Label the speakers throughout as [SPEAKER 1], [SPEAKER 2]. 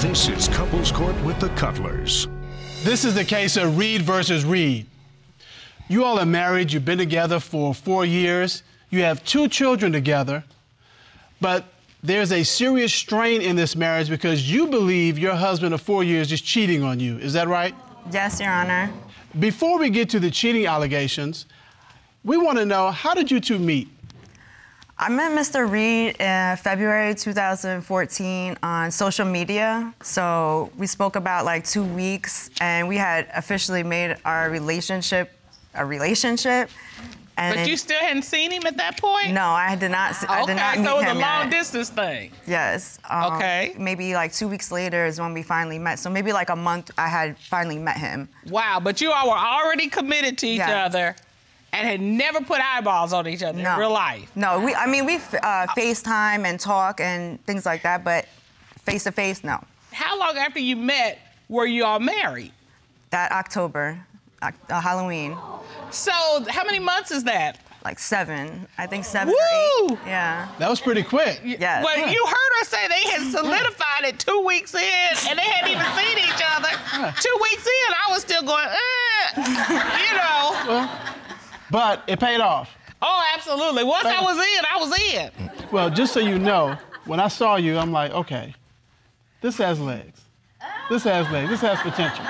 [SPEAKER 1] This is Couples Court with the Cutlers.
[SPEAKER 2] This is the case of Reid versus Reid. You all are married, you've been together for 4 years, you have 2 children together, but there's a serious strain in this marriage because you believe your husband of 4 years is cheating on you. Is that right?
[SPEAKER 3] Yes, Your Honor. Before
[SPEAKER 2] we get to the cheating allegations, we want to know, how did you two meet?
[SPEAKER 3] I met Mr. Reid in February 2014 on social media. So we spoke about like 2 weeks, and we had officially made our relationship a relationship. And
[SPEAKER 4] but you still hadn't seen him at that point?
[SPEAKER 3] No, I did not. I did not meet him yet.
[SPEAKER 4] So it was a long distance thing.
[SPEAKER 3] Yes.
[SPEAKER 4] Okay.
[SPEAKER 3] Maybe like 2 weeks later is when we finally met. So maybe like a month I had finally met him.
[SPEAKER 4] Wow, but you all were already committed to each other and had never put eyeballs on each other in real life.
[SPEAKER 3] No, we FaceTime and talk and things like that, but face to face, no.
[SPEAKER 4] How long after you met were you all married?
[SPEAKER 3] That October, Halloween.
[SPEAKER 4] So how many months is that?
[SPEAKER 3] Like 7. I think 7
[SPEAKER 4] Woo!
[SPEAKER 3] or 8. Yeah.
[SPEAKER 2] That was pretty quick.
[SPEAKER 3] Yeah.
[SPEAKER 4] Well, you heard her say they had solidified it 2 weeks in, and they hadn't even seen each other. 2 weeks in, I was still going, you know.
[SPEAKER 2] Well, but it paid off.
[SPEAKER 4] Oh, absolutely. Once I was in.
[SPEAKER 2] Well, just so you know, when I saw you, I'm like, okay, this has legs. This has legs. This has potential.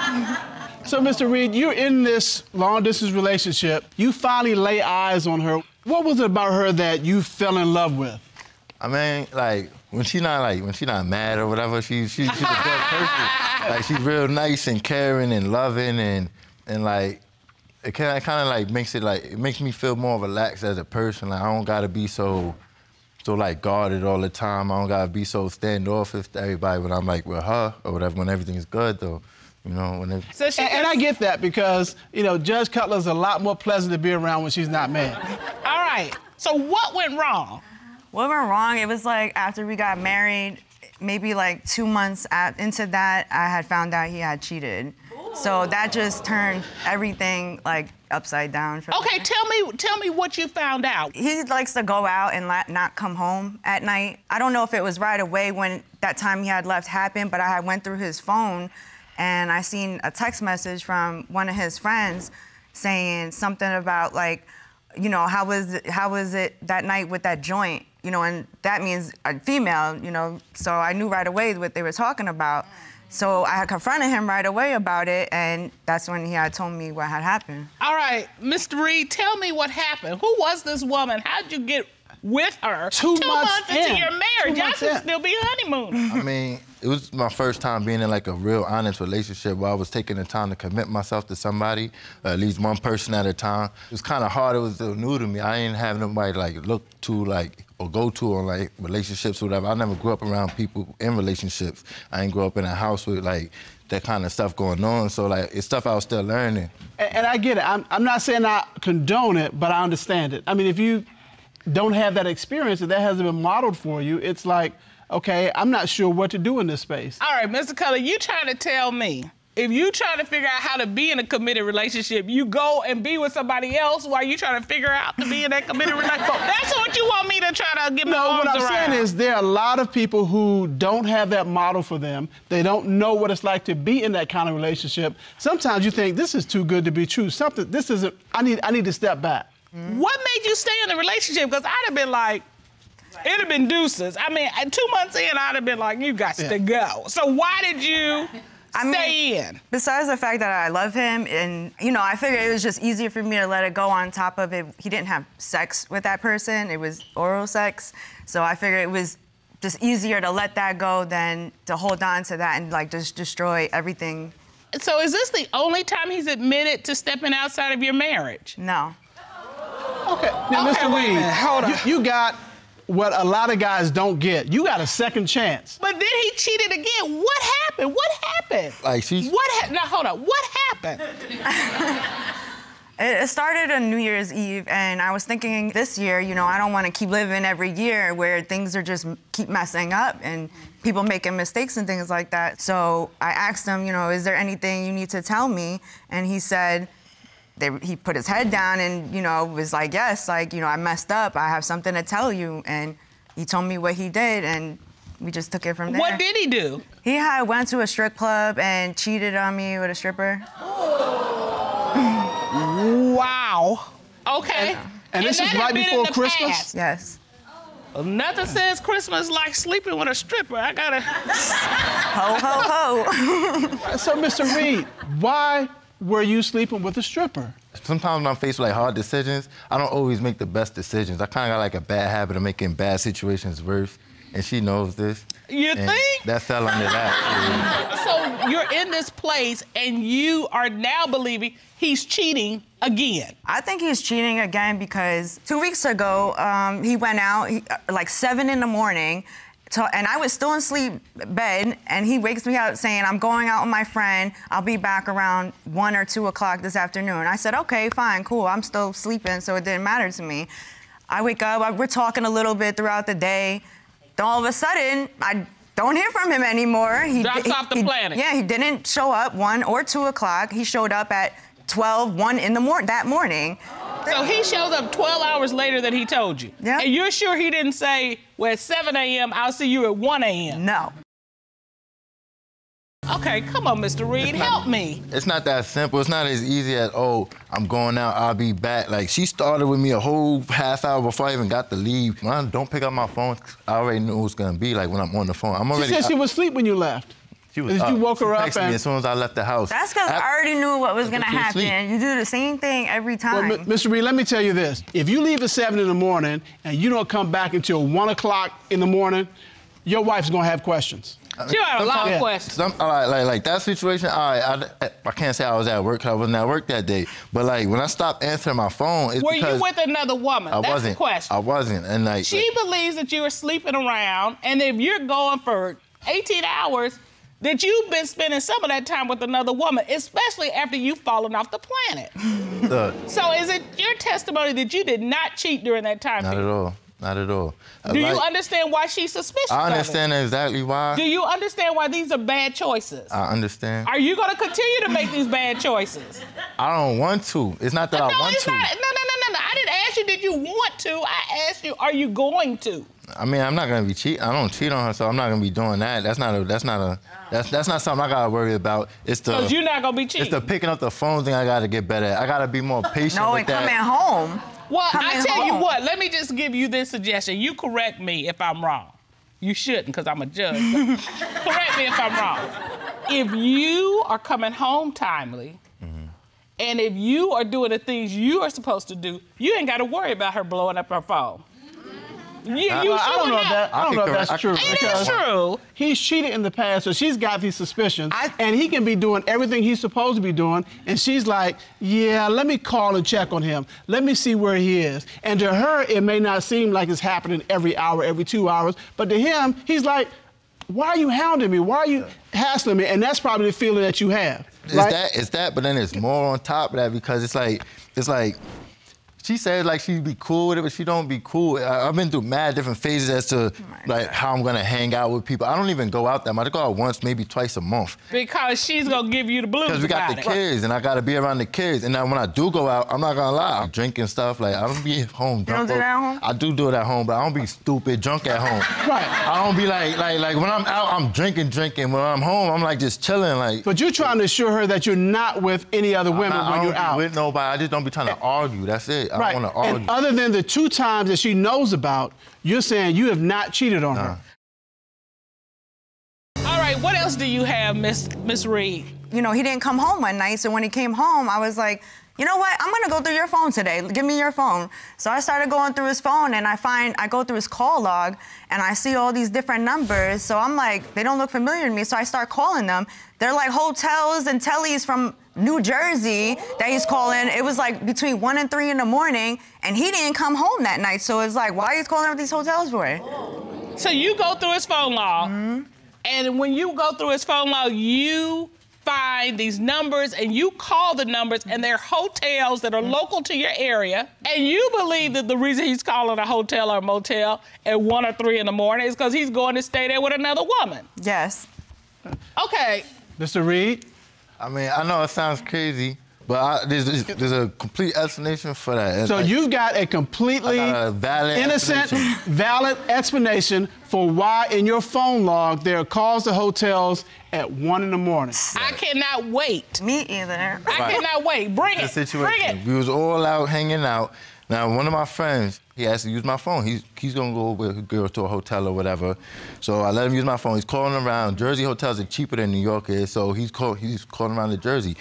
[SPEAKER 2] So, Mr. Reid, you're in this long-distance relationship. You finally lay eyes on her. What was it about her that you fell in love with?
[SPEAKER 5] I mean, like, when she not mad or whatever, she's a good person. Like, she's real nice and caring and loving and like, it kind of like it makes me feel more relaxed as a person. Like, I don't gotta be so like guarded all the time. I don't gotta be so standoffish to everybody when I'm like with her or whatever, when everything's good though. You know, when
[SPEAKER 2] and I get that because, you know, Judge Cutlers a lot more pleasant to be around when she's not mad.
[SPEAKER 4] All right, so what went wrong?
[SPEAKER 3] What went wrong, it was like after we got married, maybe like 2 months into that, I had found out he had cheated. So that just turned everything like upside down.
[SPEAKER 4] Okay, tell me what you found out.
[SPEAKER 3] He likes to go out and not come home at night. I don't know if it was right away when that time he had left happened, but I had went through his phone and I seen a text message from one of his friends saying something about like, you know, how was it that night with that joint? You know, and that means a female, you know, so I knew right away what they were talking about. So I had confronted him right away about it, and that's when he had told me what had happened.
[SPEAKER 4] All right, Mr. Reid, tell me what happened. Who was this woman? How'd you get with her
[SPEAKER 2] 2 months
[SPEAKER 4] into your marriage? Y'all should still be honeymooning.
[SPEAKER 5] I mean, it was my first time being in like a real honest relationship where I was taking the time to commit myself to somebody, at least one person at a time. It was kind of hard. It was still new to me. I didn't have nobody like look to like or go to on like relationships or whatever. I never grew up around people in relationships. I didn't grow up in a house with like that kind of stuff going on. So like it's stuff I was still learning.
[SPEAKER 2] And I get it. I'm not saying I condone it, but I understand it. I mean, if you don't have that experience, if that hasn't been modeled for you, it's like, okay, I'm not sure what to do in this space.
[SPEAKER 4] All right, Mr. Cutler, you trying to tell me, if you trying to figure out how to be in a committed relationship, you go and be with somebody else while you trying to figure out to be in that committed relationship? That's what you want me to try to get my arms around.
[SPEAKER 2] No, what I'm saying is there are a lot of people who don't have that model for them. They don't know what it's like to be in that kind of relationship. Sometimes you think, this is too good to be true. I need to step back.
[SPEAKER 4] What made you stay in the relationship? Because I'd have been like, it'd have been deuces. I mean, 2 months in, I'd have been like, you got to go. So why did you stay in?
[SPEAKER 3] Besides the fact that I love him, and, you know, I figured it was just easier for me to let it go on top of it. He didn't have sex with that person. It was oral sex. So I figured it was just easier to let that go than to hold on to that and, like, just destroy everything.
[SPEAKER 4] So is this the only time he's admitted to stepping outside of your marriage?
[SPEAKER 3] No.
[SPEAKER 2] Okay, now, Mr. Reid,
[SPEAKER 4] hold on.
[SPEAKER 2] You got what a lot of guys don't get. You got a second chance.
[SPEAKER 4] But then he cheated again. What happened? What happened?
[SPEAKER 5] Like she's...
[SPEAKER 4] Now, hold on. What happened?
[SPEAKER 3] It started on New Year's Eve, and I was thinking this year, you know, I don't want to keep living every year where things are just keep messing up and people making mistakes and things like that. So I asked him, you know, is there anything you need to tell me? And he said, he put his head down and, you know, was like, yes, like, you know, I messed up. I have something to tell you. And he told me what he did, and we just took it from there.
[SPEAKER 4] What did he do?
[SPEAKER 3] He had went to a strip club and cheated on me with a stripper.
[SPEAKER 4] Wow. Okay.
[SPEAKER 2] And this is right before Christmas?
[SPEAKER 4] Past.
[SPEAKER 3] Yes.
[SPEAKER 4] Well, nothing says Christmas like sleeping with a stripper. I gotta.
[SPEAKER 3] Ho, ho, ho.
[SPEAKER 2] So, Mr. Reid, why were you sleeping with a stripper?
[SPEAKER 5] Sometimes when I'm faced with like hard decisions, I don't always make the best decisions. I kind of got like a bad habit of making bad situations worse, and she knows this.
[SPEAKER 4] You think?
[SPEAKER 5] That fell under that.
[SPEAKER 4] So you're in this place, and you are now believing he's cheating again.
[SPEAKER 3] I think he's cheating again because 2 weeks ago, he went out like 7 in the morning, and I was still in sleep bed, and he wakes me up saying, I'm going out with my friend. I'll be back around 1 or 2 o'clock this afternoon. I said, okay, fine, cool. I'm still sleeping, so it didn't matter to me. I wake up, we're talking a little bit throughout the day. Then all of a sudden, I don't hear from him anymore. He
[SPEAKER 4] drops off the planet.
[SPEAKER 3] Yeah, he didn't show up 1 or 2 o'clock. He showed up at 12, 1 in the that morning.
[SPEAKER 4] So he shows up 12 hours later than he told you.
[SPEAKER 3] Yeah.
[SPEAKER 4] And you're sure he didn't say, well, at 7 a.m., I'll see you at 1 a.m.?
[SPEAKER 3] No.
[SPEAKER 4] Okay, come on, Mr. Reid, help me.
[SPEAKER 5] It's not that simple. It's not as easy as, oh, I'm going out, I'll be back. Like, she started with me a whole half hour before I even got to leave. When I don't pick up my phone, I already knew it was gonna be like when I'm on the phone.
[SPEAKER 2] She said she was asleep when you left.
[SPEAKER 5] She was
[SPEAKER 2] You woke her up
[SPEAKER 5] texted me as soon as I left the house.
[SPEAKER 3] That's because I already knew what was gonna happen.
[SPEAKER 5] Sleep.
[SPEAKER 3] You do the same thing every time.
[SPEAKER 2] Well, Mr. Reid, let me tell you this. If you leave at 7 in the morning and you don't come back until 1 o'clock in the morning, your wife's gonna have questions.
[SPEAKER 4] She had a lot of questions.
[SPEAKER 5] Like that situation, I can't say I was at work because I wasn't at work that day. But like when I stopped answering my phone, it's because
[SPEAKER 4] Were you with another woman? That's the question.
[SPEAKER 5] I wasn't. And like
[SPEAKER 4] she believes that you were sleeping around, and if you're going for 18 hours, that you've been spending some of that time with another woman, especially after you've fallen off the planet. So is it your testimony that you did not cheat during that time period?
[SPEAKER 5] Not at all. Not at all.
[SPEAKER 4] Do you understand why she's suspicious
[SPEAKER 5] I understand
[SPEAKER 4] of it?
[SPEAKER 5] exactly why.
[SPEAKER 4] Do you understand why these are bad choices?
[SPEAKER 5] I understand.
[SPEAKER 4] Are you going to continue to make these bad choices?
[SPEAKER 5] I don't want to. It's not that I want to.
[SPEAKER 4] No. I didn't ask you, did you want to? I asked you, are you going to?
[SPEAKER 5] I mean, I'm not gonna be cheating. I don't cheat on her, so I'm not gonna be doing that. That's not something I gotta worry about. It's the.
[SPEAKER 4] Because you're not gonna be cheating.
[SPEAKER 5] It's the picking up the phone thing I gotta get better at. I gotta be more patient
[SPEAKER 3] No,
[SPEAKER 5] with
[SPEAKER 3] and
[SPEAKER 5] that.
[SPEAKER 3] coming home.
[SPEAKER 4] Well, I tell you
[SPEAKER 3] home.
[SPEAKER 4] what, let me just give you this suggestion. You correct me if I'm wrong. You shouldn't, because I'm a judge. Correct me if I'm wrong. If you are coming home timely, and if you are doing the things you are supposed to do, you ain't got to worry about her blowing up her phone. I
[SPEAKER 2] don't know if that's true.
[SPEAKER 4] It is true.
[SPEAKER 2] He's cheated in the past, so she's got these suspicions, and he can be doing everything he's supposed to be doing, and she's like, yeah, let me call and check on him. Let me see where he is. And to her, it may not seem like it's happening every hour, every 2 hours, but to him, he's like, why are you hounding me? Why are you hassling me? And that's probably the feeling that you have. Right?
[SPEAKER 5] It's that, but then it's more on top of that because it's like, she says like she'd be cool with it, but she don't be cool. I've been through mad different phases as to like how I'm gonna hang out with people. I don't even go out that much. I go out once, maybe twice a month.
[SPEAKER 4] Because she's gonna give you the blues.
[SPEAKER 5] Because we got the kids, and I gotta be around the kids. And now when I do go out, I'm not gonna lie, I'm drinking stuff. Like I don't be home drunk.
[SPEAKER 3] You don't do that at home?
[SPEAKER 5] I do it at home, but I don't be stupid drunk at home.
[SPEAKER 2] Right.
[SPEAKER 5] I don't be like when I'm out, I'm drinking. When I'm home, I'm like just chilling. Like.
[SPEAKER 2] But you're trying to assure her that you're not with any other women when you're out.
[SPEAKER 5] I don't be with nobody. I just don't be trying to argue. That's it. I don't want to argue.
[SPEAKER 2] And other than the 2 times that she knows about, you're saying you have not cheated on her.
[SPEAKER 4] All right, what else do you have, Miss Reid?
[SPEAKER 3] You know, he didn't come home one night, so when he came home, I was like, you know what? I'm gonna go through your phone today. Give me your phone. So I started going through his phone, and I go through his call log, and I see all these different numbers. So I'm like, they don't look familiar to me. So I start calling them. They're like hotels and tellies from New Jersey that he's calling. It was like between 1 and 3 in the morning, and he didn't come home that night. So it's like, why are you calling up these hotels for?
[SPEAKER 4] So you go through his phone log, and when you go through his phone log, you find these numbers and you call the numbers, and they're hotels that are local to your area, and you believe that the reason he's calling a hotel or a motel at 1 or 3 in the morning is because he's going to stay there with another woman.
[SPEAKER 3] Yes.
[SPEAKER 4] Okay.
[SPEAKER 2] Mr. Reid?
[SPEAKER 5] I mean, I know it sounds crazy, But there's a complete explanation for that.
[SPEAKER 2] So you've got a completely innocent, valid explanation for why in your phone log there are calls to hotels at 1 in the morning.
[SPEAKER 4] I cannot wait.
[SPEAKER 3] Me either.
[SPEAKER 4] I cannot wait. Bring it. Bring it.
[SPEAKER 5] We was all out hanging out. Now, one of my friends, he asked to use my phone. He's gonna go with a girl to a hotel or whatever. So I let him use my phone. He's calling around. Jersey hotels are cheaper than New York is, so he's calling around to Jersey.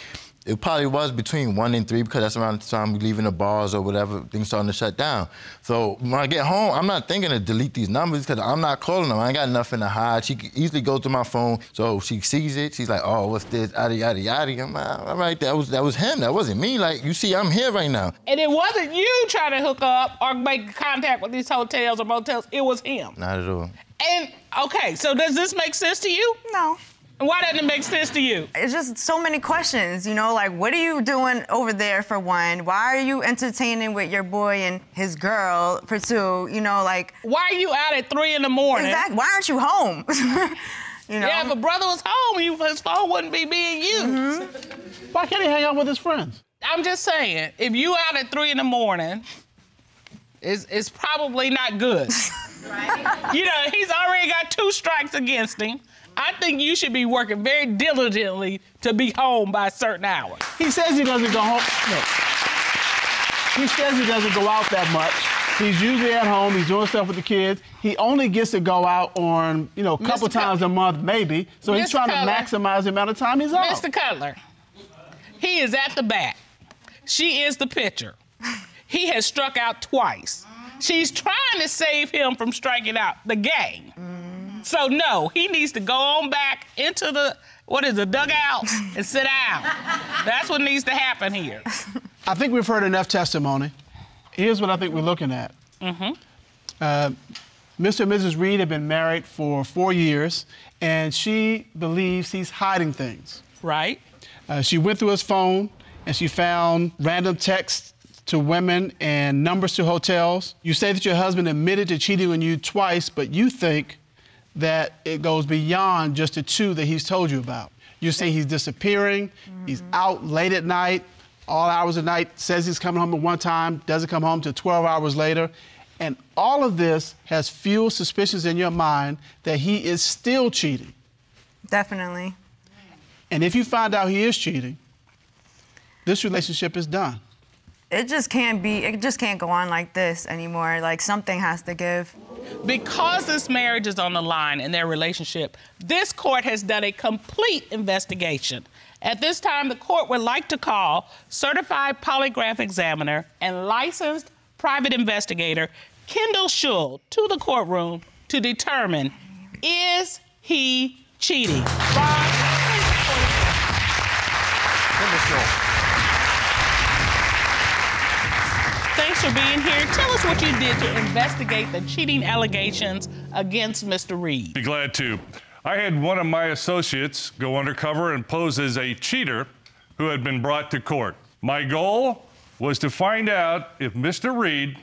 [SPEAKER 5] It probably was between 1 and 3 because that's around the time we leaving the bars or whatever, things starting to shut down. So when I get home, I'm not thinking to delete these numbers because I'm not calling them. I ain't got nothing to hide. She can easily go to my phone. So she sees it. She's like, oh, what's this? Yada, yada, yada. I'm like, all right, that was him. That wasn't me. Like, you see, I'm here right now.
[SPEAKER 4] And it wasn't you trying to hook up or make contact with these hotels or motels. It was him.
[SPEAKER 5] Not at all.
[SPEAKER 4] And, okay, so does this make sense to you?
[SPEAKER 3] No.
[SPEAKER 4] Why doesn't it make sense to you?
[SPEAKER 3] It's just so many questions, you know, like, what are you doing over there, for one? Why are you entertaining with your boy and his girl, for two? You know, like...
[SPEAKER 4] Why are you out at 3 in the morning?
[SPEAKER 3] Exactly. Why aren't you home? You know?
[SPEAKER 4] Yeah, if a brother was home, his phone wouldn't be being used.
[SPEAKER 2] Mm-hmm. Why can't he hang out with his friends?
[SPEAKER 4] I'm just saying, if you out at 3 in the morning, it's probably not good. Right. You know, he's already got 2 strikes against him. I think you should be working very diligently to be home by a certain hour.
[SPEAKER 2] He says he doesn't go home. Look, he says he doesn't go out that much. He's usually at home. He's doing stuff with the kids. He only gets to go out on, you know, a couple times a month, maybe. So he's trying to maximize the amount of time he's out.
[SPEAKER 4] Mr. Cutler, he is at the bat. She is the pitcher. He has struck out twice. She's trying to save him from striking out the game. So, no, he needs to go on back into the, dugout and sit down. That's what needs to happen here.
[SPEAKER 2] I think we've heard enough testimony. Here's what I think we're looking at. Mr. and Mrs. Reid have been married for 4 years, and she believes he's hiding things.
[SPEAKER 4] Right.
[SPEAKER 2] She went through his phone, and she found random texts to women and numbers to hotels. You say that your husband admitted to cheating on you twice, but you think that it goes beyond just the 2 that he's told you about. You say he's disappearing, he's out late at night, all hours of night, says he's coming home at one time, doesn't come home till 12 hours later. And all of this has fueled suspicions in your mind that he is still cheating.
[SPEAKER 3] Definitely.
[SPEAKER 2] And if you find out he is cheating, this relationship is done.
[SPEAKER 3] It just can't go on like this anymore. Like, something has to give.
[SPEAKER 4] Because this marriage is on the line in their relationship, this court has done a complete investigation. At this time, the court would like to call certified polygraph examiner and licensed private investigator Kendall Shull to the courtroom to determine, is he cheating? Ron, thanks for being here. Tell us what you did to investigate the cheating allegations against Mr. Reid.
[SPEAKER 6] Be glad to. I had one of my associates go undercover and pose as a cheater who had been brought to court. My goal was to find out if Mr. Reid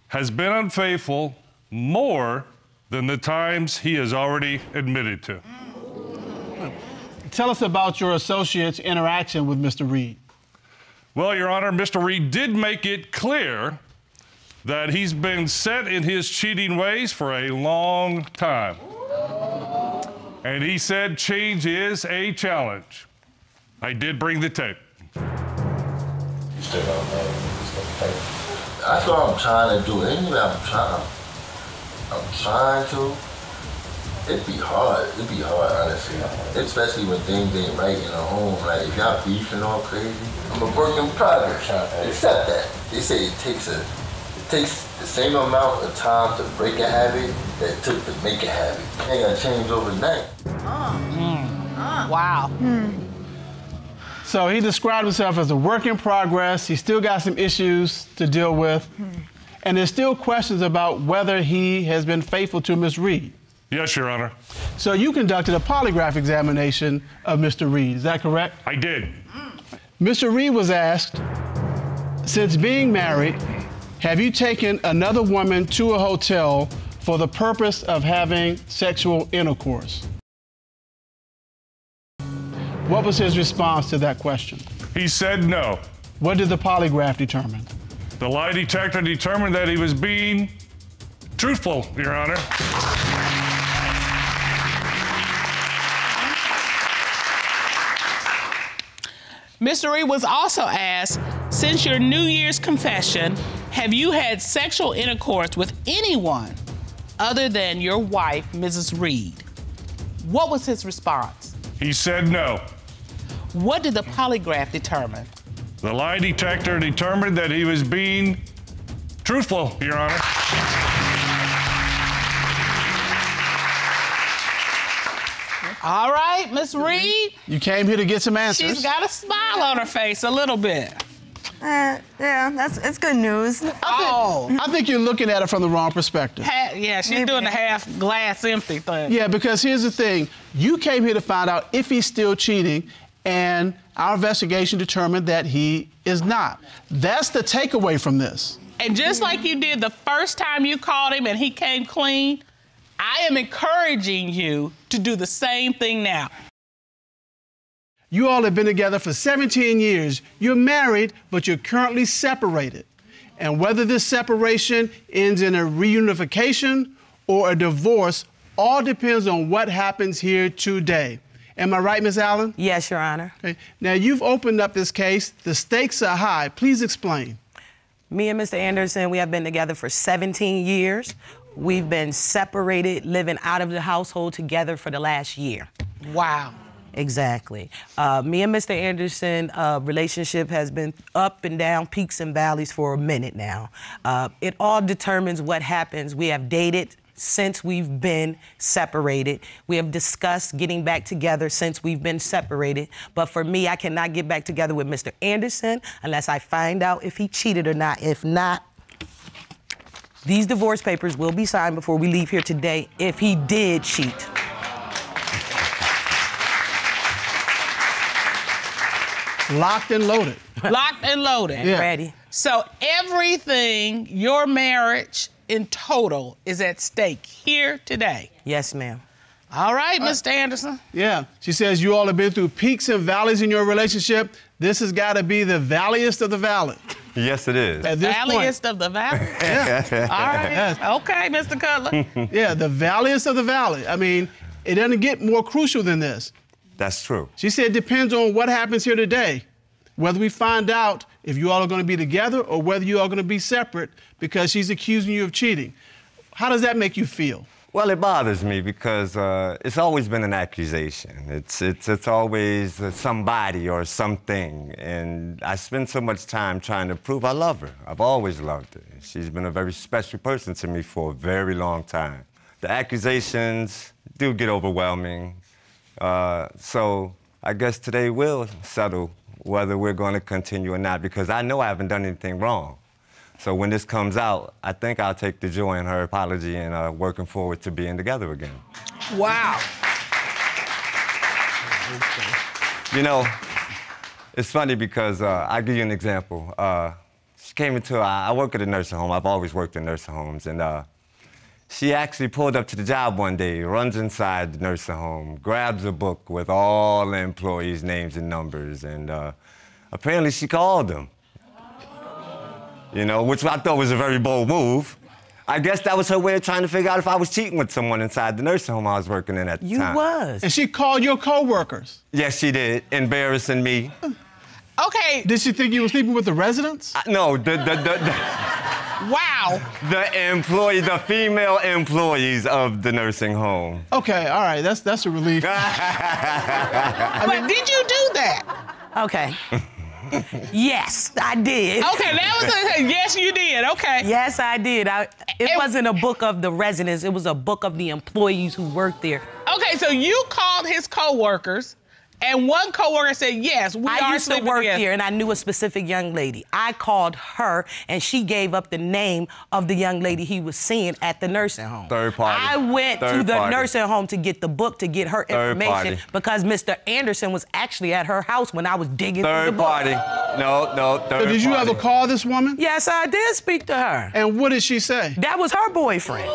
[SPEAKER 6] has been unfaithful more than the times he has already admitted to.
[SPEAKER 2] Tell us about your associate's interaction with Mr. Reid.
[SPEAKER 6] Well, Your Honor, Mr. Reid did make it clear that he's been set in his cheating ways for a long time. And he said change is a challenge. I did bring the tape.
[SPEAKER 5] That's what I'm trying to do. Anyway, I'm trying to. It'd be hard, honestly. Especially when things ain't right in a home. Like, if y'all beefing all crazy, I'm a work in progress. Accept that. They say it takes the same amount of time to break a habit that it took to make a habit. It ain't gonna change overnight.
[SPEAKER 4] Wow.
[SPEAKER 2] So he described himself as a work in progress. He's still got some issues to deal with. And there's still questions about whether he has been faithful to Ms. Reid.
[SPEAKER 6] Yes, Your Honor.
[SPEAKER 2] So you conducted a polygraph examination of Mr. Reid, is that correct?
[SPEAKER 6] I did.
[SPEAKER 2] Mr. Reid was asked, since being married, have you taken another woman to a hotel for the purpose of having sexual intercourse? What was his response to that question?
[SPEAKER 6] He said no.
[SPEAKER 2] What did the polygraph determine?
[SPEAKER 6] The lie detector determined that he was being truthful, Your Honor.
[SPEAKER 4] Mr. Reid was also asked, since your New Year's confession, have you had sexual intercourse with anyone other than your wife, Mrs. Reid? What was his response?
[SPEAKER 6] He said no.
[SPEAKER 4] What did the polygraph determine?
[SPEAKER 6] The lie detector determined that he was being truthful, Your Honor.
[SPEAKER 4] All right, Miss Reid.
[SPEAKER 2] You came here to get some answers.
[SPEAKER 4] She's got a smile on her face a little bit.
[SPEAKER 3] Yeah, it's good news.
[SPEAKER 2] I think you're looking at it from the wrong perspective.
[SPEAKER 4] Yeah, she's doing the half glass empty thing.
[SPEAKER 2] Yeah, because here's the thing. You came here to find out if he's still cheating, and our investigation determined that he is not. That's the takeaway from this.
[SPEAKER 4] And just like you did the first time you called him and he came clean, I am encouraging you to do the same thing now.
[SPEAKER 2] You all have been together for 17 years. You're married, but you're currently separated. And whether this separation ends in a reunification or a divorce all depends on what happens here today. Am I right, Ms. Allen?
[SPEAKER 7] Yes, Your Honor.
[SPEAKER 2] Okay. Now, you've opened up this case. The stakes are high. Please explain.
[SPEAKER 7] Me and Mr. Anderson, we have been together for 17 years. We've been separated, living out of the household together for the last year.
[SPEAKER 4] Wow.
[SPEAKER 7] Exactly. Me and Mr. Anderson relationship has been up and down, peaks and valleys for a minute now. It all determines what happens. We have dated since we've been separated. We have discussed getting back together since we've been separated. But for me, I cannot get back together with Mr. Anderson unless I find out if he cheated or not. If not, these divorce papers will be signed before we leave here today if he did cheat.
[SPEAKER 2] Locked and loaded.
[SPEAKER 4] Locked and loaded.
[SPEAKER 2] Yeah.
[SPEAKER 7] Ready.
[SPEAKER 4] So everything, your marriage in total, is at stake here today.
[SPEAKER 7] Yes, ma'am.
[SPEAKER 4] All right, Mr. Anderson.
[SPEAKER 2] Yeah. She says you all have been through peaks and valleys in your relationship. This has got to be the valliest of the valley.
[SPEAKER 8] Yes, it is.
[SPEAKER 2] At this
[SPEAKER 4] Valliest of the valley.
[SPEAKER 2] Yeah.
[SPEAKER 4] All right.
[SPEAKER 2] Yes.
[SPEAKER 4] Okay, Mr. Cutler.
[SPEAKER 2] Yeah, the valliest of the valley. I mean, it doesn't get more crucial than this.
[SPEAKER 8] That's true.
[SPEAKER 2] She said it depends on what happens here today, whether we find out if you all are going to be together or whether you all are going to be separate, because she's accusing you of cheating. How does that make you feel?
[SPEAKER 8] Well, it bothers me because it's always been an accusation. It's always somebody or something, and I spend so much time trying to prove I love her. I've always loved her. She's been a very special person to me for a very long time. The accusations do get overwhelming, so I guess today will settle whether we're going to continue or not, because I know I haven't done anything wrong. So when this comes out, I think I'll take the joy in her apology and working forward to being together again.
[SPEAKER 4] Wow.
[SPEAKER 8] You know, it's funny because I'll give you an example. She came into, I work at a nursing home. I've always worked in nursing homes. And she actually pulled up to the job one day, runs inside the nursing home, grabs a book with all the employees' names and numbers, and apparently she called them. You know, which I thought was a very bold move. I guess that was her way of trying to figure out if I was cheating with someone inside the nursing home I was working in at the time.
[SPEAKER 7] You was.
[SPEAKER 2] And she called your co-workers.
[SPEAKER 8] Yes, she did, embarrassing me.
[SPEAKER 4] Okay.
[SPEAKER 2] Did she think you were sleeping with the residents?
[SPEAKER 8] No,
[SPEAKER 4] Wow.
[SPEAKER 8] the female employees of the nursing home.
[SPEAKER 2] Okay, all right, that's a relief.
[SPEAKER 4] But did you do that?
[SPEAKER 7] Okay. Yes, I did.
[SPEAKER 4] Okay, that was yes, you did. Okay.
[SPEAKER 7] Yes, I did. It wasn't a book of the residents. It was a book of the employees who worked there.
[SPEAKER 4] Okay, so you called his coworkers, and one coworker said, "Yes, we
[SPEAKER 7] I
[SPEAKER 4] are
[SPEAKER 7] used to
[SPEAKER 4] sleeping
[SPEAKER 7] work
[SPEAKER 4] together."
[SPEAKER 7] here, and I knew a specific young lady. I called her, and she gave up the name of the young lady he was seeing at the nursing home.
[SPEAKER 8] Third party.
[SPEAKER 7] I went to the nursing home to get the book to get her information because Mr. Anderson was actually at her house when I was digging through the book.
[SPEAKER 8] Third party. No, third party.
[SPEAKER 2] So did you ever call this woman?
[SPEAKER 7] Yes, I did speak to her.
[SPEAKER 2] And what did she say?
[SPEAKER 7] That was her boyfriend.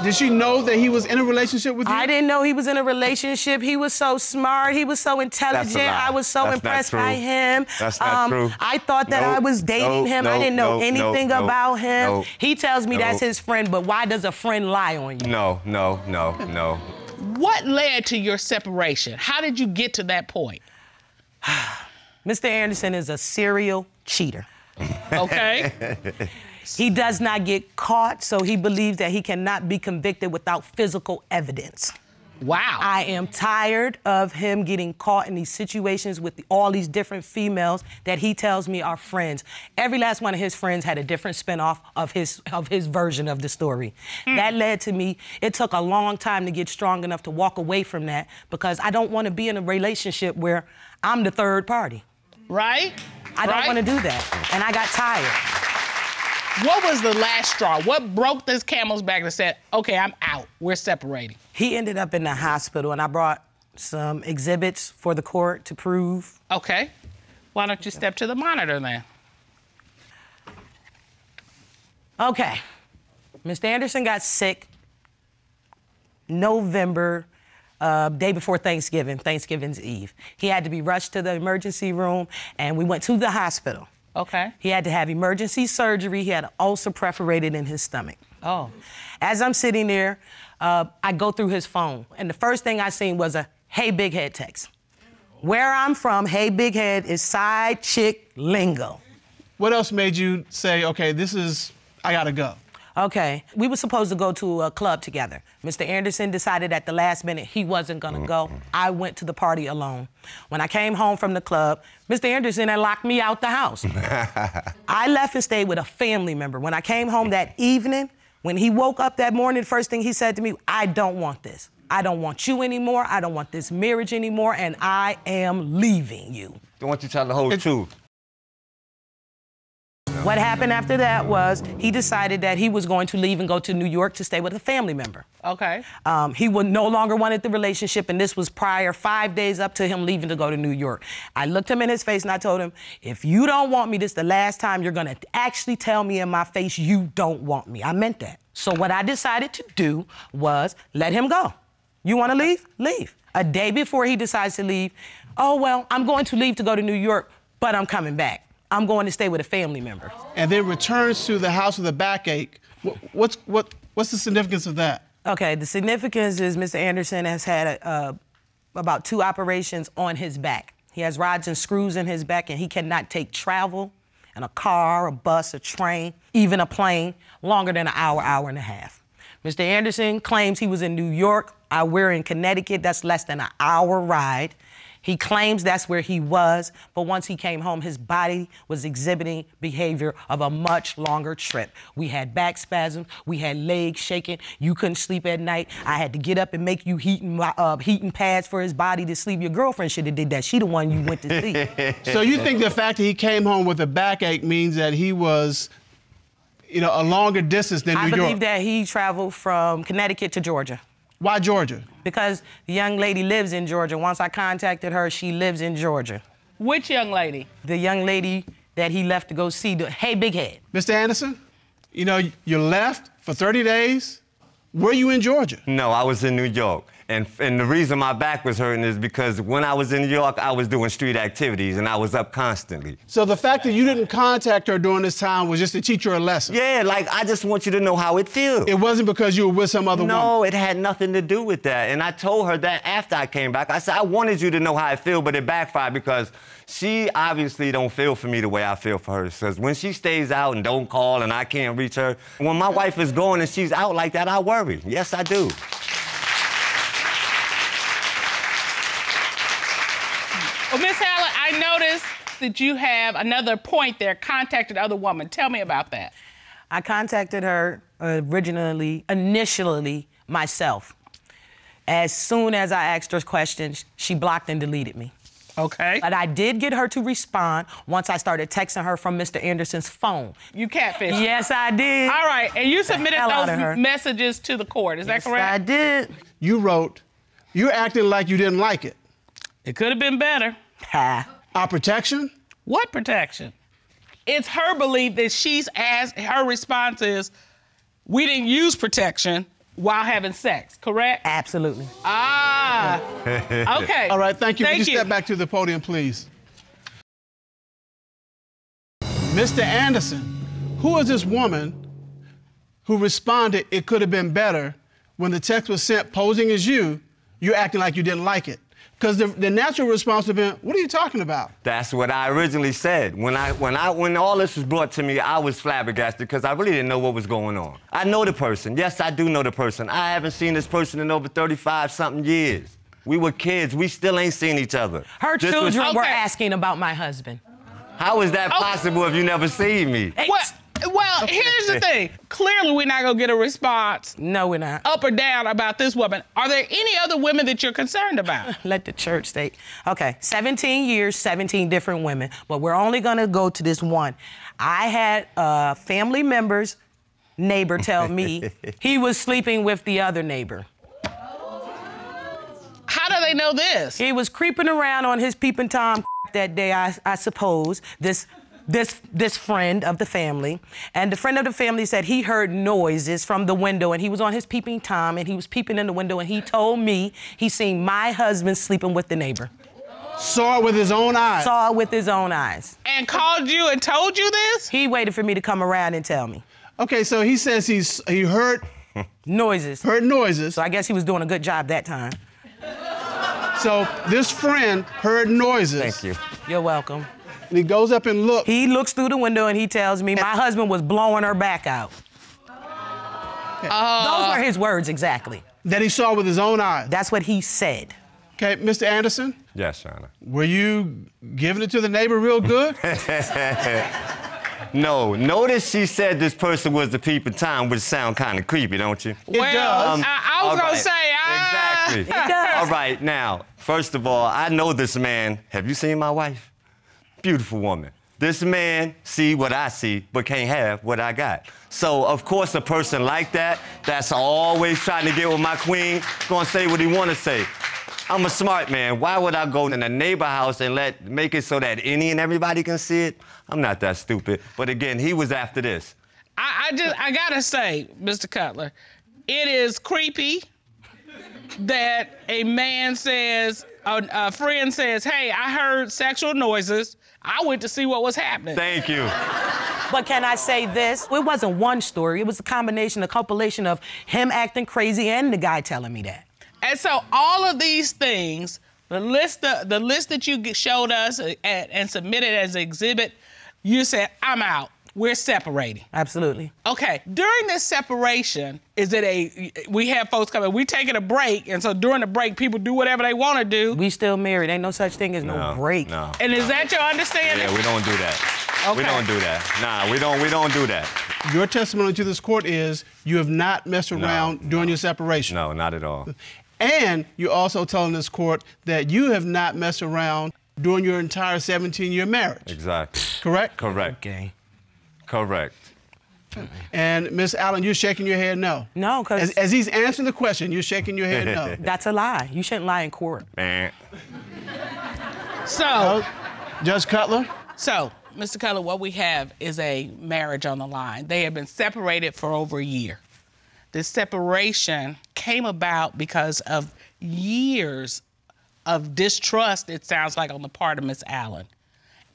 [SPEAKER 2] Did she know that he was in a relationship with you?
[SPEAKER 7] I didn't know he was in a relationship. He was so smart. He was so intelligent. I was so impressed by him.
[SPEAKER 8] That's not true.
[SPEAKER 7] I thought that I was dating him. I didn't know anything about him. He tells me that's his friend, but why does a friend lie on you?
[SPEAKER 8] No.
[SPEAKER 4] What led to your separation? How did you get to that point?
[SPEAKER 7] Mr. Anderson is a serial cheater.
[SPEAKER 4] Okay.
[SPEAKER 7] He does not get caught, so he believes that he cannot be convicted without physical evidence.
[SPEAKER 4] Wow.
[SPEAKER 7] I am tired of him getting caught in these situations with all these different females that he tells me are friends. Every last one of his friends had a different spinoff of his version of the story. That led to me, it took a long time to get strong enough to walk away from that because I don't want to be in a relationship where I'm the third party.
[SPEAKER 4] Right?
[SPEAKER 7] I don't want to do that, and I got tired.
[SPEAKER 4] What was the last straw? What broke this camel's back that said, okay, I'm out, we're separating?
[SPEAKER 7] He ended up in the hospital, and I brought some exhibits for the court to prove.
[SPEAKER 4] Okay. Why don't you step to the monitor then?
[SPEAKER 7] Okay. Mr. Anderson got sick November, day before Thanksgiving, Thanksgiving's Eve. He had to be rushed to the emergency room, and we went to the hospital.
[SPEAKER 4] Okay.
[SPEAKER 7] He had to have emergency surgery. He had an ulcer perforated in his stomach.
[SPEAKER 4] Oh.
[SPEAKER 7] As I'm sitting there, I go through his phone, and the first thing I seen was a "Hey Big Head" text. Where I'm from, "Hey Big Head" is side chick lingo.
[SPEAKER 2] What else made you say, okay, I gotta go?
[SPEAKER 7] Okay, we were supposed to go to a club together. Mr. Anderson decided at the last minute he wasn't gonna go. I went to the party alone. When I came home from the club, Mr. Anderson had locked me out the house. I left and stayed with a family member. When I came home that evening, when he woke up that morning, the first thing he said to me, "I don't want this. I don't want you anymore. I don't want this marriage anymore, and I am leaving you."
[SPEAKER 8] Don't want you to tell the whole truth.
[SPEAKER 7] What happened after that was he decided that he was going to leave and go to New York to stay with a family member.
[SPEAKER 4] Okay.
[SPEAKER 7] He would no longer wanted the relationship, and this was prior 5 days up to him leaving to go to New York. I looked him in his face and I told him, if you don't want me, this is the last time you're gonna actually tell me in my face you don't want me. I meant that. So what I decided to do was let him go. You wanna leave? Leave. A day before he decides to leave, oh, well, I'm going to leave to go to New York, but I'm coming back. I'm going to stay with a family member.
[SPEAKER 2] And then returns to the house with a backache. What's the significance of that?
[SPEAKER 7] Okay, the significance is Mr. Anderson has had about 2 operations on his back. He has rods and screws in his back, and he cannot take travel in a car, a bus, a train, even a plane, longer than an hour, hour and a half. Mr. Anderson claims he was in New York. We're in Connecticut. That's less than an hour ride. He claims that's where he was, but once he came home, his body was exhibiting behavior of a much longer trip. We had back spasms, we had legs shaking, you couldn't sleep at night. I had to get up and make you heating pads for his body to sleep. Your girlfriend should have did that. She the one you went to see.
[SPEAKER 2] So you think the fact that he came home with a backache means that he was, a longer distance than New York?
[SPEAKER 7] I believe that he traveled from Connecticut to Georgia.
[SPEAKER 2] Why Georgia?
[SPEAKER 7] Because the young lady lives in Georgia. Once I contacted her, she lives in Georgia.
[SPEAKER 4] Which young lady?
[SPEAKER 7] The young lady that he left to go see, Hey Big Head.
[SPEAKER 2] Mr. Anderson, you left for 30 days. Were you in Georgia?
[SPEAKER 8] No, I was in New York. And the reason my back was hurting is because when I was in New York, I was doing street activities and I was up constantly.
[SPEAKER 2] So the fact that you didn't contact her during this time was just to teach her a lesson?
[SPEAKER 8] Yeah, I just want you to know how it feels.
[SPEAKER 2] It wasn't because you were with some other woman?
[SPEAKER 8] No, it had nothing to do with that. And I told her that after I came back. I said, I wanted you to know how I feel, but it backfired because she obviously don't feel for me the way I feel for her. Because when she stays out and don't call and I can't reach her, when my wife is gone and she's out like that, I worry. Yes, I do.
[SPEAKER 4] Well, Miss Hallett, I noticed that you have another point there, contacted other woman. Tell me about that.
[SPEAKER 7] I contacted her initially myself. As soon as I asked her questions, she blocked and deleted me.
[SPEAKER 4] Okay.
[SPEAKER 7] But I did get her to respond once I started texting her from Mr. Anderson's phone.
[SPEAKER 4] You catfished.
[SPEAKER 7] Yes, I did.
[SPEAKER 4] All right, and you submitted those messages to the court, is that correct?
[SPEAKER 7] I did.
[SPEAKER 2] You wrote, you're acting like you didn't like it.
[SPEAKER 4] It could have been better.
[SPEAKER 2] Our protection?
[SPEAKER 4] What protection? It's her belief that her response is, we didn't use protection, while having sex, correct?
[SPEAKER 7] Absolutely.
[SPEAKER 4] Ah, okay.
[SPEAKER 2] All right, thank you.
[SPEAKER 4] Thank
[SPEAKER 2] Would you
[SPEAKER 4] you.
[SPEAKER 2] step back to the podium, please? Mr. Anderson, who is this woman who responded, "It could have been better," when the text was sent posing as you, you're acting like you didn't like it? Because the natural response would have been, "What are you talking about?"
[SPEAKER 8] That's what I originally said. When all this was brought to me, I was flabbergasted because I really didn't know what was going on. I know the person. Yes, I do know the person. I haven't seen this person in over 35-something years. We were kids. We still ain't seen each other.
[SPEAKER 7] Her
[SPEAKER 8] This
[SPEAKER 7] children
[SPEAKER 8] was-
[SPEAKER 7] were asking about my husband.
[SPEAKER 8] How is that possible if you never seen me?
[SPEAKER 7] Hey,
[SPEAKER 4] Well, here's the thing. Clearly, we're not gonna get a response
[SPEAKER 7] no, we're not.
[SPEAKER 4] up or down about this woman. Are there any other women that you're concerned about?
[SPEAKER 7] Let the church state. Okay, 17 years, 17 different women, but we're only gonna go to this one. I had family members, neighbor tell me he was sleeping with the other neighbor.
[SPEAKER 4] How do they know this?
[SPEAKER 7] He was creeping around on his peeping Tom that day, I suppose, this friend of the family. And the friend of the family said he heard noises from the window and he was on his peeping Tom and he was peeping in the window and he told me he seen my husband sleeping with the neighbor.
[SPEAKER 2] Saw it with his own eyes.
[SPEAKER 7] Saw it with his own eyes.
[SPEAKER 4] And called you and told you this?
[SPEAKER 7] He waited for me to come around and tell me.
[SPEAKER 2] Okay, so he says he heard
[SPEAKER 7] Noises.
[SPEAKER 2] noises.
[SPEAKER 7] So I guess he was doing a good job that time.
[SPEAKER 2] So this friend heard noises.
[SPEAKER 8] Thank you.
[SPEAKER 7] You're welcome.
[SPEAKER 2] And he goes up and looks.
[SPEAKER 7] He looks through the window and he tells me my husband was blowing her back out. Those were his words exactly.
[SPEAKER 2] That he saw with his own eyes.
[SPEAKER 7] That's what he said.
[SPEAKER 2] Okay, Mr. Anderson,
[SPEAKER 8] Yes, Your Honor.
[SPEAKER 2] were you giving it to the neighbor real good?
[SPEAKER 8] No, notice she said this person was the peeping Tom, which sound kind of creepy, don't you?
[SPEAKER 2] It does.
[SPEAKER 4] I was
[SPEAKER 8] All
[SPEAKER 4] gonna
[SPEAKER 8] right.
[SPEAKER 4] say,
[SPEAKER 8] Exactly.
[SPEAKER 7] It does.
[SPEAKER 8] All right, now, first of all, I know this man. Have you seen my wife? Beautiful woman. This man see what I see, but can't have what I got. So, of course, a person like that, that's always trying to get with my queen, gonna say what he wanna say. I'm a smart man. Why would I go in a neighbor house and make it so that any and everybody can see it? I'm not that stupid. But again, he was after this.
[SPEAKER 4] I gotta say, Mr. Cutler, it is creepy that a man says, a friend says, "Hey, I heard sexual noises. I went to see what was happening."
[SPEAKER 8] Thank you.
[SPEAKER 7] But can I say this? It wasn't one story. It was a combination, a compilation of him acting crazy and the guy telling me that.
[SPEAKER 4] And so all of these things, the list that you showed us and submitted as an exhibit, you said, "I'm out. We're separating."
[SPEAKER 7] Absolutely.
[SPEAKER 4] Okay, during this separation, we have folks coming, we taking a break, and so during the break, people do whatever they want to do.
[SPEAKER 7] We still married. Ain't no such thing as no break.
[SPEAKER 8] No.
[SPEAKER 4] And is that your understanding?
[SPEAKER 8] Yeah, we don't do that.
[SPEAKER 4] Okay.
[SPEAKER 8] We don't do that. Nah, we don't do that.
[SPEAKER 2] Your testimony to this court is you have not messed around during your separation.
[SPEAKER 8] No, not at all.
[SPEAKER 2] And you're also telling this court that you have not messed around during your entire 17-year marriage.
[SPEAKER 8] Exactly.
[SPEAKER 2] Correct?
[SPEAKER 8] Correct.
[SPEAKER 7] Okay.
[SPEAKER 8] Correct.
[SPEAKER 2] And Miss Allen, you're shaking your head no.
[SPEAKER 7] No, because
[SPEAKER 2] As he's answering the question, you're shaking your head no.
[SPEAKER 7] that's a lie. You shouldn't lie in court.
[SPEAKER 8] Man.
[SPEAKER 4] So,
[SPEAKER 2] Judge Cutler?
[SPEAKER 4] So, Mr. Cutler, what we have is a marriage on the line. They have been separated for over a year. This separation came about because of years of distrust, it sounds like, on the part of Miss Allen.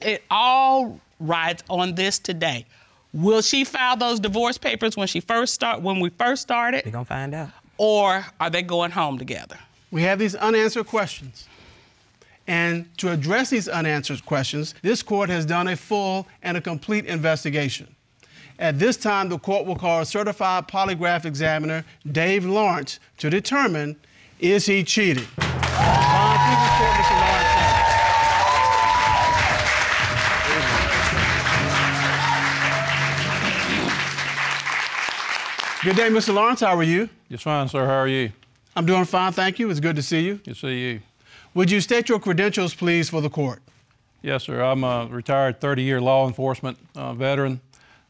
[SPEAKER 4] It all rides on this today. Will she file those divorce papers when we first started?
[SPEAKER 7] We're gonna find out.
[SPEAKER 4] Or are they going home together?
[SPEAKER 2] We have these unanswered questions. And to address these unanswered questions, this court has done a full and a complete investigation. At this time, the court will call a certified polygraph examiner, Dave Lawrence, to determine, is he cheating? Ron, please report Mr. Lawrence. Good day, Mr. Lawrence. How are you?
[SPEAKER 9] Just fine, sir. How are you?
[SPEAKER 2] I'm doing fine, thank you. It's good to see you.
[SPEAKER 9] Good to see you.
[SPEAKER 2] Would you state your credentials, please, for the court?
[SPEAKER 9] Yes, sir. I'm a retired 30-year law enforcement veteran.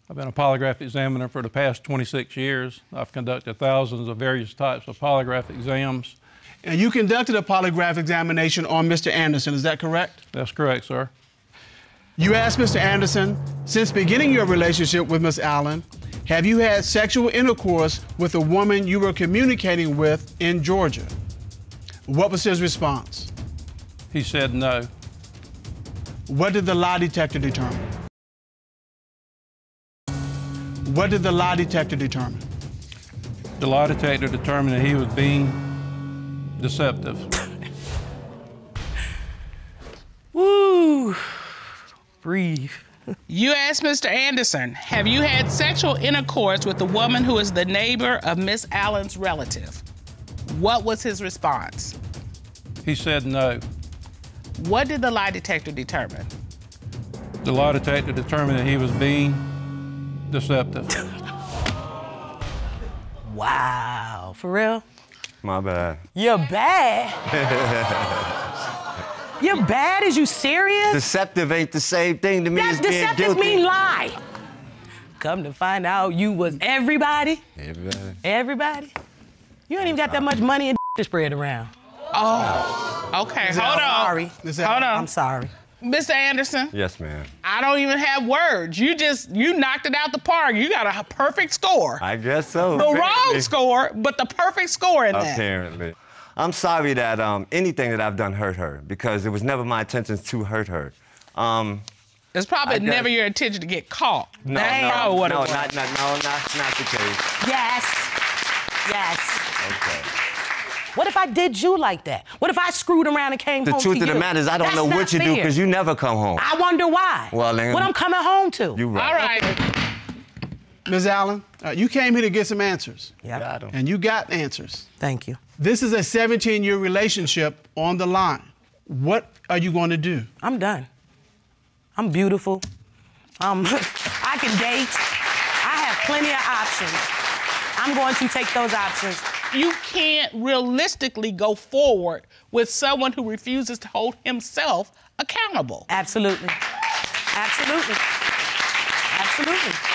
[SPEAKER 9] I've been a polygraph examiner for the past 26 years. I've conducted thousands of various types of polygraph exams.
[SPEAKER 2] And you conducted a polygraph examination on Mr. Anderson, is that correct?
[SPEAKER 9] That's correct, sir.
[SPEAKER 2] You asked Mr. Anderson, since beginning your relationship with Ms. Allen, Have you had sexual intercourse with a woman you were communicating with in Georgia? What was his response?
[SPEAKER 9] He said no.
[SPEAKER 2] What did the lie detector determine? What did the lie detector determine?
[SPEAKER 9] The lie detector determined that he was being deceptive.
[SPEAKER 7] Woo. Breathe.
[SPEAKER 4] You asked Mr. Anderson, have you had sexual intercourse with the woman who is the neighbor of Miss Allen's relative? What was his response?
[SPEAKER 9] He said no.
[SPEAKER 4] What did the lie detector determine?
[SPEAKER 9] The lie detector determined that he was being deceptive.
[SPEAKER 7] Wow. For real?
[SPEAKER 8] My bad.
[SPEAKER 7] You're bad? You're bad? Is you serious?
[SPEAKER 8] Deceptive ain't the same thing to me as being
[SPEAKER 7] deceptive
[SPEAKER 8] guilty.
[SPEAKER 7] mean lie. Come to find out you was everybody.
[SPEAKER 8] Everybody.
[SPEAKER 7] Everybody? You ain't even got that much money and to spread around.
[SPEAKER 4] Oh, okay, hold on.
[SPEAKER 7] Sorry.
[SPEAKER 4] Hold on.
[SPEAKER 7] I'm sorry.
[SPEAKER 4] Mr. Anderson,
[SPEAKER 8] Yes, ma'am.
[SPEAKER 4] I don't even have words. You knocked it out the park. You got a perfect score.
[SPEAKER 8] I guess so.
[SPEAKER 4] The wrong
[SPEAKER 8] apparently.
[SPEAKER 4] score, but the perfect score in that.
[SPEAKER 8] Apparently. I'm sorry that anything that I've done hurt her, because it was never my intentions to hurt her.
[SPEAKER 4] It's probably never your intention to get caught.
[SPEAKER 8] No,
[SPEAKER 4] That's probably what it was.
[SPEAKER 8] not the case.
[SPEAKER 7] Yes. Yes.
[SPEAKER 8] Okay.
[SPEAKER 7] What if I did you like that? What if I screwed around and came
[SPEAKER 8] The
[SPEAKER 7] home to
[SPEAKER 8] truth
[SPEAKER 7] you?
[SPEAKER 8] of the matter is I don't
[SPEAKER 7] That's
[SPEAKER 8] know
[SPEAKER 7] not
[SPEAKER 8] what you do
[SPEAKER 7] fair.
[SPEAKER 8] because you never come home.
[SPEAKER 7] I wonder why.
[SPEAKER 8] Well, then,
[SPEAKER 7] what I'm coming home to.
[SPEAKER 8] You right.
[SPEAKER 4] All right.
[SPEAKER 2] Ms. Allen, you came here to get some answers.
[SPEAKER 7] Yep.
[SPEAKER 8] Got him.
[SPEAKER 2] And you got answers.
[SPEAKER 7] Thank you.
[SPEAKER 2] This is a 17-year relationship on the line. What are you going to do?
[SPEAKER 7] I'm done. I'm beautiful. I can date. I have plenty of options. I'm going to take those options.
[SPEAKER 4] You can't realistically go forward with someone who refuses to hold himself accountable.
[SPEAKER 7] Absolutely. Absolutely. Absolutely.